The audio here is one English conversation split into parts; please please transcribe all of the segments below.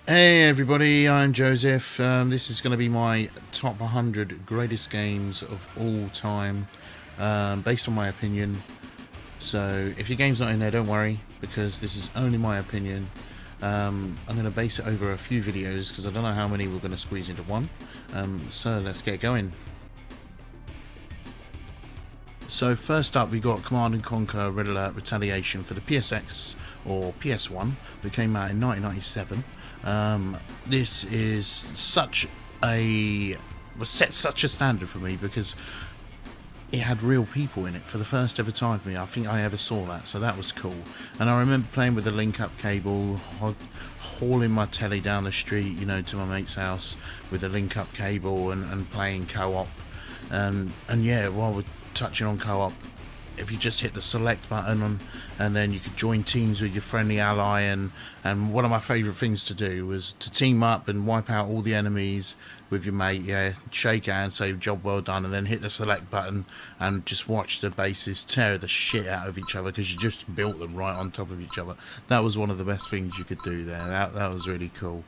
Hey everybody, I'm Joseph. This is going to be my top 100 greatest games of all time, based on my opinion. So if your game's not in there, don't worry, because this is only my opinion. I'm going to base it over a few videos, because I don't know how many we're going to squeeze into one. So let's get going. So first up, we got Command and Conquer Red Alert Retaliation for the PSX or PS1, that came out in 1997. This is set such a standard for me because it had real people in it for the first ever time for me. I think I ever saw that, so that was cool. And I remember playing with the link-up cable, hauling my telly down the street, to my mate's house with the link-up cable and playing co-op. And yeah, while we're touching on co-op, if you just hit the select button and then you could join teams with your friendly ally, and one of my favourite things to do was to team up and wipe out all the enemies with your mate, shake hands, say job well done, and then hit the select button and just watch the bases tear the shit out of each other because you just built them right on top of each other. That was one of the best things you could do there. That was really cool.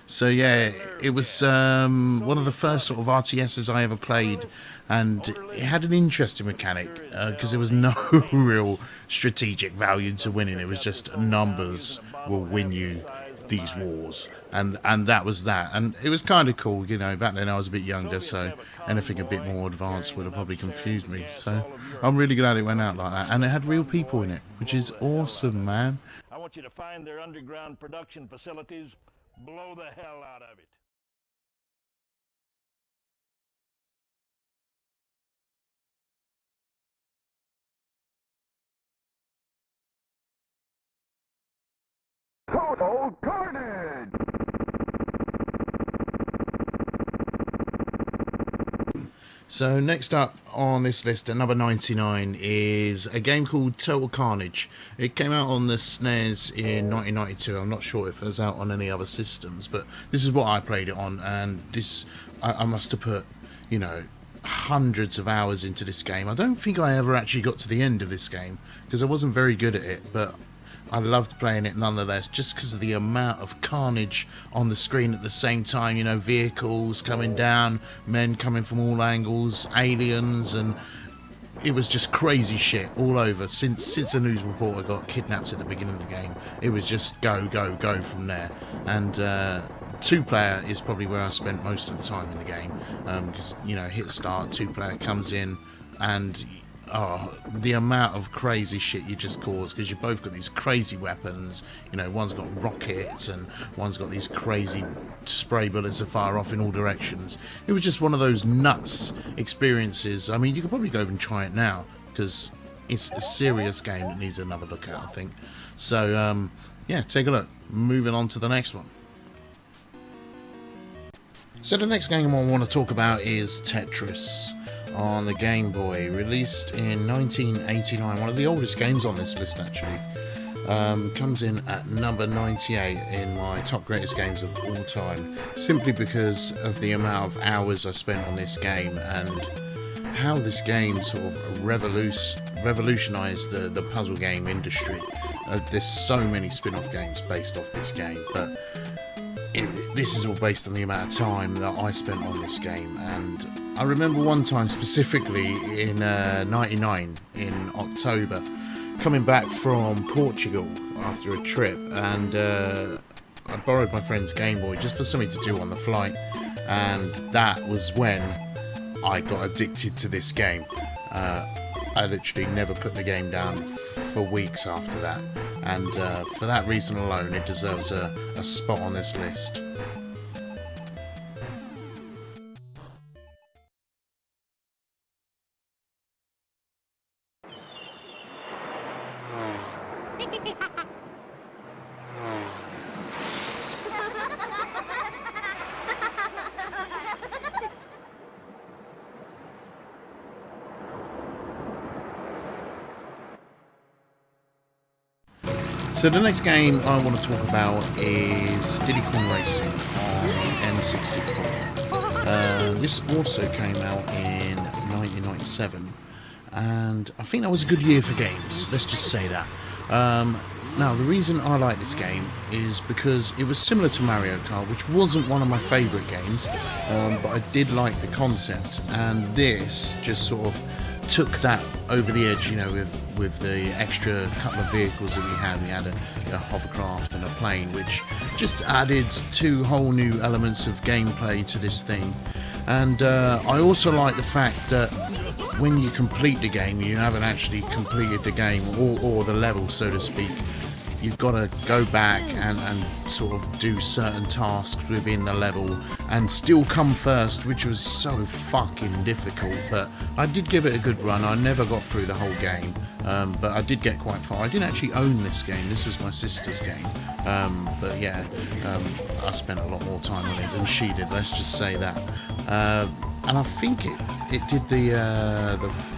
So yeah, it was one of the first sort of RTSs I ever played, and it had an interesting mechanic because there was no real strategic value to winning. It was just numbers will win you these wars, and that was that. And it was kind of cool, back then I was a bit younger, so anything a bit more advanced would have probably confused me. So I'm really glad it went out like that, and it had real people in it, which is awesome, man. I want you to find their underground production facilities, blow the hell out of it. Total Carnage! So next up on this list at number 99 is a game called Total Carnage. It came out on the SNES in 1992. I'm not sure if it was out on any other systems, but this is what I played it on, and I must have put, hundreds of hours into this game. I don't think I ever actually got to the end of this game because I wasn't very good at it, but I loved playing it nonetheless, just because of the amount of carnage on the screen at the same time. Vehicles coming down, men coming from all angles, aliens, and it was just crazy shit all over. Since a news reporter got kidnapped at the beginning of the game, it was just go from there. And two-player is probably where I spent most of the time in the game, because hit start, two-player comes in, and the amount of crazy shit you just cause, because you both got these crazy weapons. One's got rockets and one's got these crazy spray bullets that fire off in all directions. It was just one of those nuts experiences. I mean, you could probably go and try it now because it's a serious game that needs another look at, I think. So yeah, take a look. Moving on to the next one. So the next game I want to talk about is Tetris on the Game Boy, released in 1989, one of the oldest games on this list actually. Comes in at number 98 in my top greatest games of all time, simply because of the amount of hours I spent on this game and how this game sort of revolutionized the puzzle game industry. There's so many spin-off games based off this game, but this is all based on the amount of time that I spent on this game. And I remember one time specifically in 99 in October, coming back from Portugal after a trip, and I borrowed my friend's Game Boy just for something to do on the flight, and that was when I got addicted to this game. I literally never put the game down for weeks after that, and for that reason alone it deserves a spot on this list. So the next game I want to talk about is Diddy Kong Racing on the N64. This also came out in 1997, and I think that was a good year for games, let's just say that. Now, the reason I like this game is because it was similar to Mario Kart, which wasn't one of my favourite games, but I did like the concept, and this just sort of took that over the edge, you know, with the extra couple of vehicles that we had. We had a hovercraft and a plane, which just added two whole new elements of gameplay to this thing. And I also like the fact that when you complete the game, you haven't actually completed the game or the level, so to speak. You've got to go back and sort of do certain tasks within the level and still come first, which was so fucking difficult. But I did give it a good run. I never got through the whole game, but I did get quite far. I didn't actually own this game. This was my sister's game. But yeah, I spent a lot more time on it than she did, let's just say that. And I think it did the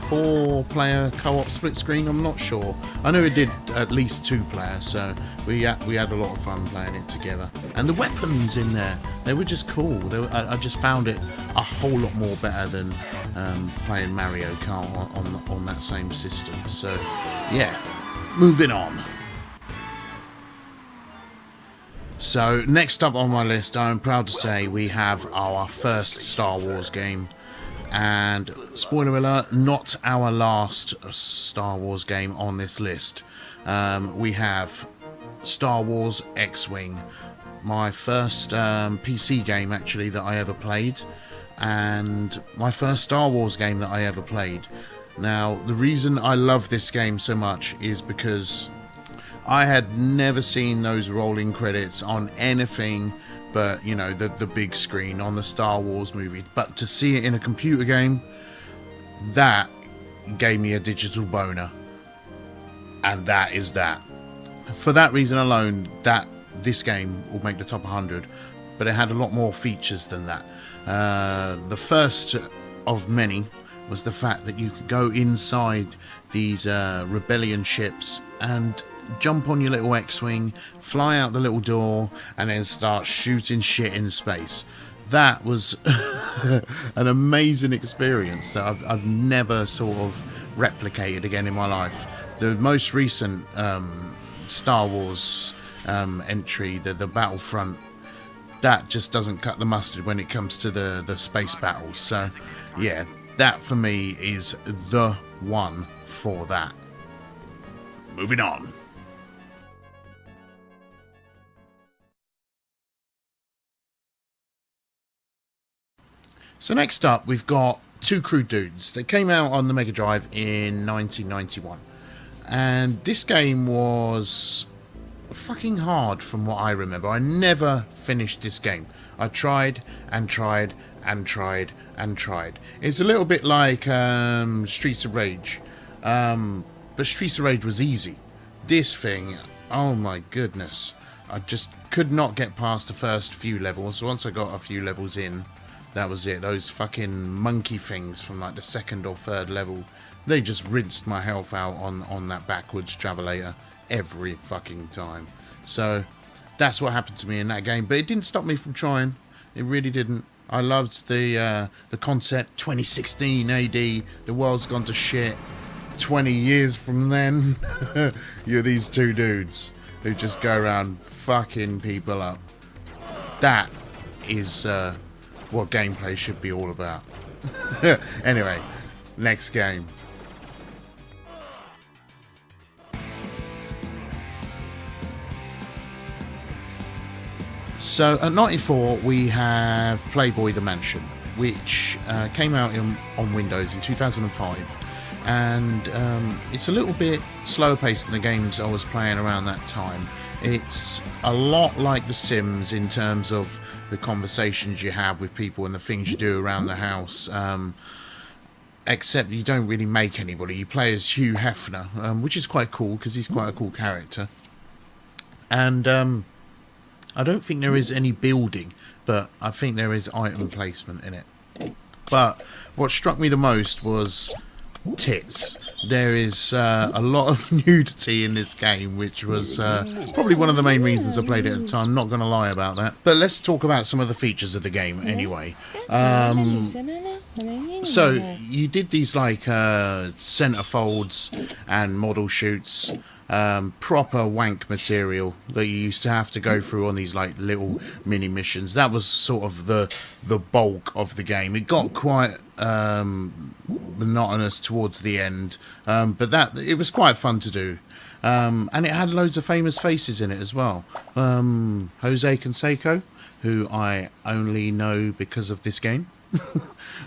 4-player co-op split screen. I'm not sure. I know it did at least 2 players, so we had a lot of fun playing it together. And the weapons in there, they were just cool. I just found it a whole lot more better than playing Mario Kart on that same system. So yeah, moving on. So next up on my list, I'm proud to say we have our first Star Wars game. And spoiler alert, not our last Star Wars game on this list. We have Star Wars X-Wing, my first PC game actually that I ever played, and my first Star Wars game that I ever played. Now, the reason I love this game so much is because I had never seen those rolling credits on anything but, you know, the big screen on the Star Wars movie. But to see it in a computer game, that gave me a digital boner. And that is that. For that reason alone, this game will make the top 100. But it had a lot more features than that. The first of many was the fact that you could go inside these rebellion ships and jump on your little X-Wing, fly out the little door, and then start shooting shit in space. That was an amazing experience that I've never sort of replicated again in my life. The most recent Star Wars entry, the Battlefront, that just doesn't cut the mustard when it comes to the space battles. So yeah, that for me is the one for that. Moving on. So next up, we've got Two Crude Dudes. They came out on the Mega Drive in 1991. And this game was fucking hard from what I remember. I never finished this game. I tried and tried and tried and tried. It's a little bit like Streets of Rage. But Streets of Rage was easy. This thing, oh my goodness. I just could not get past the first few levels. Once I got a few levels in, that was it. Those fucking monkey things from like the second or third level, they just rinsed my health out on that backwards travelator every fucking time. So that's what happened to me in that game. But it didn't stop me from trying. It really didn't. I loved the concept. 2016 AD, the world's gone to shit. 20 years from then, you're these two dudes who just go around fucking people up. That is what gameplay should be all about. Anyway, next game. So at 94 we have Playboy the Mansion, which came out on Windows in 2005. And it's a little bit slower paced than the games I was playing around that time. It's a lot like The Sims in terms of the conversations you have with people and the things you do around the house, except you don't really make anybody. You play as Hugh Hefner, which is quite cool because he's quite a cool character. And I don't think there is any building, but I think there is item placement in it. But what struck me the most was tits. There is a lot of nudity in this game, which was probably one of the main reasons I played it at the time. Not going to lie about that. But let's talk about some of the features of the game anyway. So you did these like centerfolds and model shoots. proper wank material that you used to have to go through on these like little mini missions. That was sort of the bulk of the game. It got quite monotonous towards the end, but it was quite fun to do. And it had loads of famous faces in it as well. Jose Canseco, who I only know because of this game,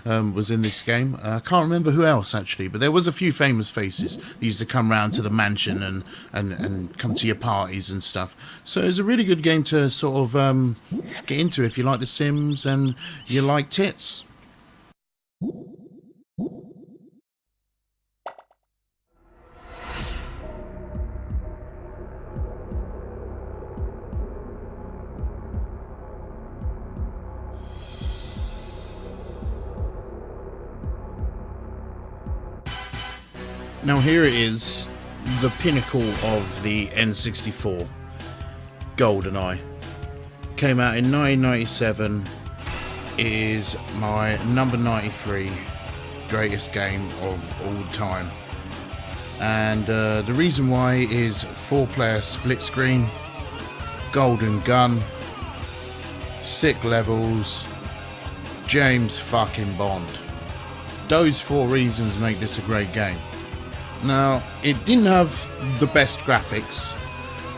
was in this game. I can't remember who else actually, but there was a few famous faces that used to come round to the mansion and come to your parties and stuff. So it was a really good game to sort of get into if you like The Sims and you like tits. Now here it is, the pinnacle of the N64, GoldenEye. Came out in 1997, is my number 93 greatest game of all time. And the reason why is 4-player split screen, golden gun, sick levels, James fucking Bond. Those 4 reasons make this a great game. Now, it didn't have the best graphics,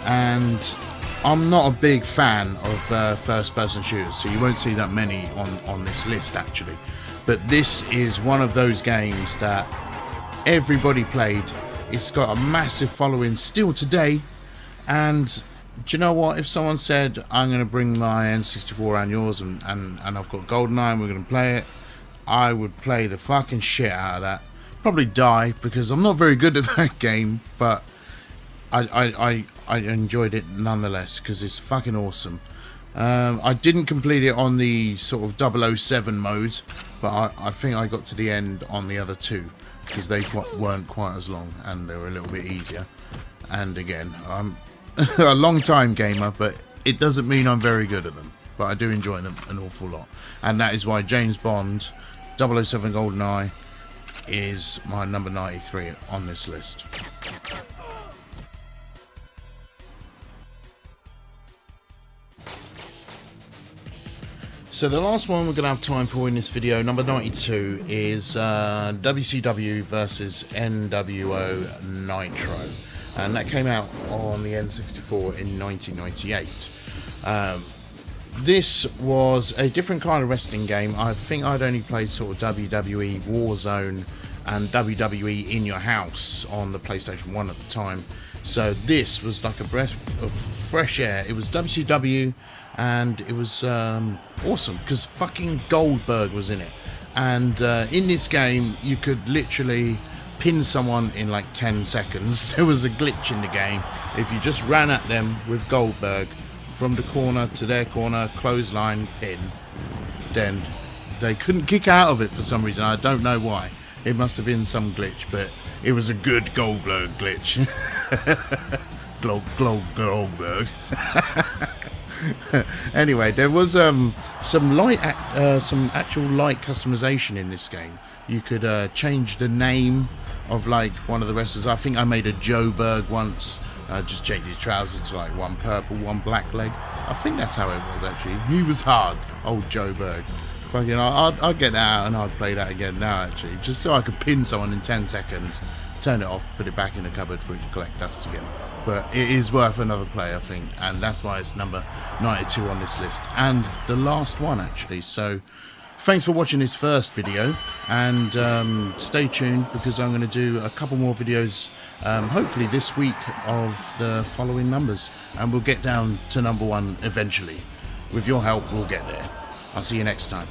and I'm not a big fan of first-person shooters, so you won't see that many on this list actually. But this is one of those games that everybody played. It's got a massive following still today, and do you know what? If someone said, I'm going to bring my N64 around yours and I've got GoldenEye and we're going to play it, I would play the fucking shit out of that. Probably die because I'm not very good at that game, but I enjoyed it nonetheless because it's fucking awesome. I didn't complete it on the sort of 007 mode, but I think I got to the end on the other 2 because they weren't quite as long and they were a little bit easier. And again, I'm a long time gamer, but it doesn't mean I'm very good at them, but I do enjoy them an awful lot. And that is why James Bond 007 GoldenEye is my number 93 on this list. So the last one we're going to have time for in this video, number 92, is WCW versus NWO Nitro. And that came out on the N64 in 1998. This was a different kind of wrestling game. I think I'd only played sort of WWE Warzone and WWE In Your House on the PlayStation 1 at the time. So this was like a breath of fresh air. It was WCW and it was awesome because fucking Goldberg was in it. And in this game, you could literally pin someone in like 10 seconds. There was a glitch in the game. If you just ran at them with Goldberg, from the corner to their corner, clothesline, pin, then they couldn't kick out of it for some reason. I don't know why. It must have been some glitch, but it was a good Goldberg glitch. Goldberg. Anyway, there was some actual light customization in this game. You could change the name of like one of the wrestlers. I think I made a Joe Berg once. Just changed his trousers to like one purple, one black leg. I think that's how it was actually. He was hard, old Joe Berg. Fucking, I'd get that out and I'd play that again now actually, just so I could pin someone in 10 seconds, turn it off, put it back in the cupboard for it to collect dust again. But it is worth another play, I think, and that's why it's number 92 on this list, and the last one actually. So thanks for watching this first video, and stay tuned because I'm going to do a couple more videos hopefully this week of the following numbers, and we'll get down to number 1 eventually. With your help, we'll get there. I'll see you next time.